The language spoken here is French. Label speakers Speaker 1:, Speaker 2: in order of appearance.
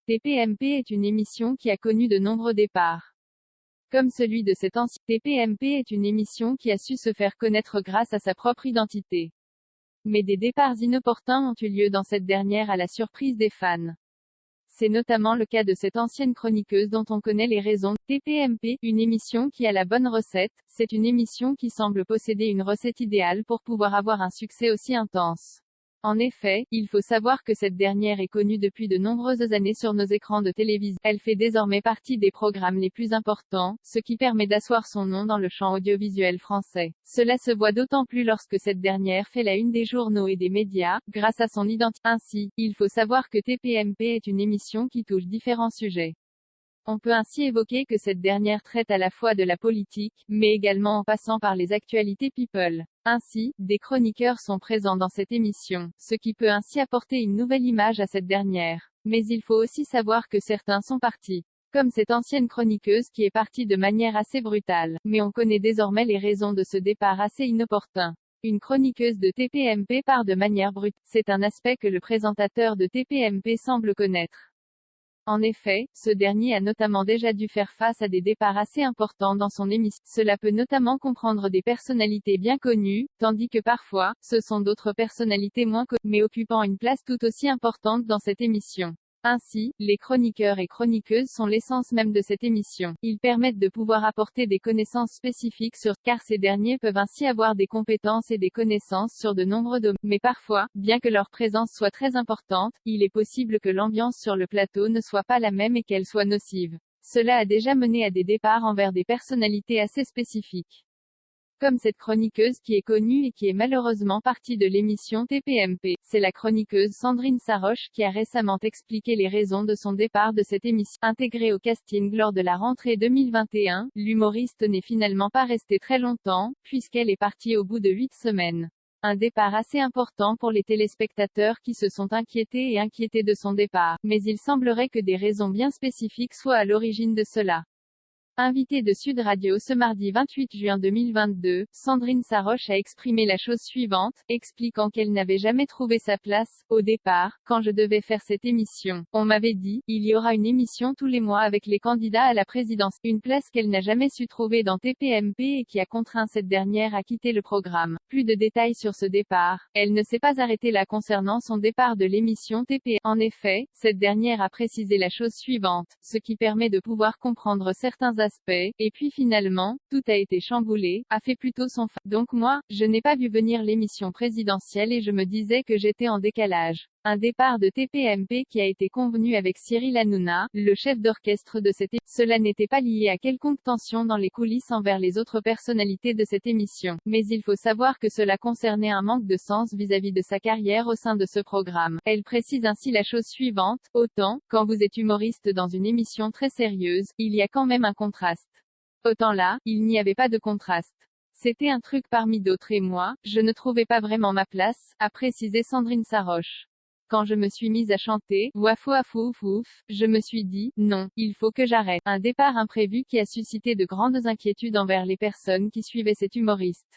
Speaker 1: TPMP est une émission qui a connu de nombreux départs. Comme celui de cet ancien, TPMP est une émission qui a su se faire connaître grâce à sa propre identité. Mais des départs inopportuns ont eu lieu dans cette dernière à la surprise des fans. C'est notamment le cas de cette ancienne chroniqueuse dont on connaît les raisons. TPMP, une émission qui a la bonne recette, c'est une émission qui semble posséder une recette idéale pour pouvoir avoir un succès aussi intense. En effet, il faut savoir que cette dernière est connue depuis de nombreuses années sur nos écrans de télévision. Elle fait désormais partie des programmes les plus importants, ce qui permet d'asseoir son nom dans le champ audiovisuel français. Cela se voit d'autant plus lorsque cette dernière fait la une des journaux et des médias, grâce à son identité. Ainsi, il faut savoir que TPMP est une émission qui touche différents sujets. On peut ainsi évoquer que cette dernière traite à la fois de la politique, mais également en passant par les actualités people. Ainsi, des chroniqueurs sont présents dans cette émission, ce qui peut ainsi apporter une nouvelle image à cette dernière. Mais il faut aussi savoir que certains sont partis. Comme cette ancienne chroniqueuse qui est partie de manière assez brutale. Mais on connaît désormais les raisons de ce départ assez inopportun. Une chroniqueuse de TPMP part de manière brutale. C'est un aspect que le présentateur de TPMP semble connaître. En effet, ce dernier a notamment déjà dû faire face à des départs assez importants dans son émission. Cela peut notamment comprendre des personnalités bien connues, tandis que parfois, ce sont d'autres personnalités moins connues, mais occupant une place tout aussi importante dans cette émission. Ainsi, les chroniqueurs et chroniqueuses sont l'essence même de cette émission. Ils permettent de pouvoir apporter des connaissances spécifiques car ces derniers peuvent ainsi avoir des compétences et des connaissances sur de nombreux domaines. Mais parfois, bien que leur présence soit très importante, il est possible que l'ambiance sur le plateau ne soit pas la même et qu'elle soit nocive. Cela a déjà mené à des départs envers des personnalités assez spécifiques. Comme cette chroniqueuse qui est connue et qui est malheureusement partie de l'émission TPMP. C'est la chroniqueuse Sandrine Saroche qui a récemment expliqué les raisons de son départ de cette émission. Intégrée au casting lors de la rentrée 2021, l'humoriste n'est finalement pas restée très longtemps, puisqu'elle est partie au bout de 8 semaines. Un départ assez important pour les téléspectateurs qui se sont inquiétés de son départ. Mais il semblerait que des raisons bien spécifiques soient à l'origine de cela. Invitée de Sud Radio ce mardi 28 juin 2022, Sandrine Saroche a exprimé la chose suivante, expliquant qu'elle n'avait jamais trouvé sa place. Au départ, quand je devais faire cette émission, on m'avait dit, il y aura une émission tous les mois avec les candidats à la présidence, une place qu'elle n'a jamais su trouver dans TPMP et qui a contraint cette dernière à quitter le programme. Plus de détails sur ce départ. Elle ne s'est pas arrêtée là concernant son départ de l'émission TPMP. En effet, cette dernière a précisé la chose suivante, ce qui permet de pouvoir comprendre certains aspects. Et puis finalement, tout a été chamboulé, a fait plutôt son Donc moi, je n'ai pas vu venir l'émission présidentielle et je me disais que j'étais en décalage. Un départ de TPMP qui a été convenu avec Cyril Hanouna, le chef d'orchestre de cette émission. Cela n'était pas lié à quelconque tension dans les coulisses envers les autres personnalités de cette émission. Mais il faut savoir que cela concernait un manque de sens vis-à-vis de sa carrière au sein de ce programme. Elle précise ainsi la chose suivante, autant, quand vous êtes humoriste dans une émission très sérieuse, il y a quand même un contraste. Autant là, il n'y avait pas de contraste. C'était un truc parmi d'autres et moi, je ne trouvais pas vraiment ma place, a précisé Sandrine Saroche. Quand je me suis mise à chanter, waf waf ouf ouf, je me suis dit, non, il faut que j'arrête. Un départ imprévu qui a suscité de grandes inquiétudes envers les personnes qui suivaient cet humoriste.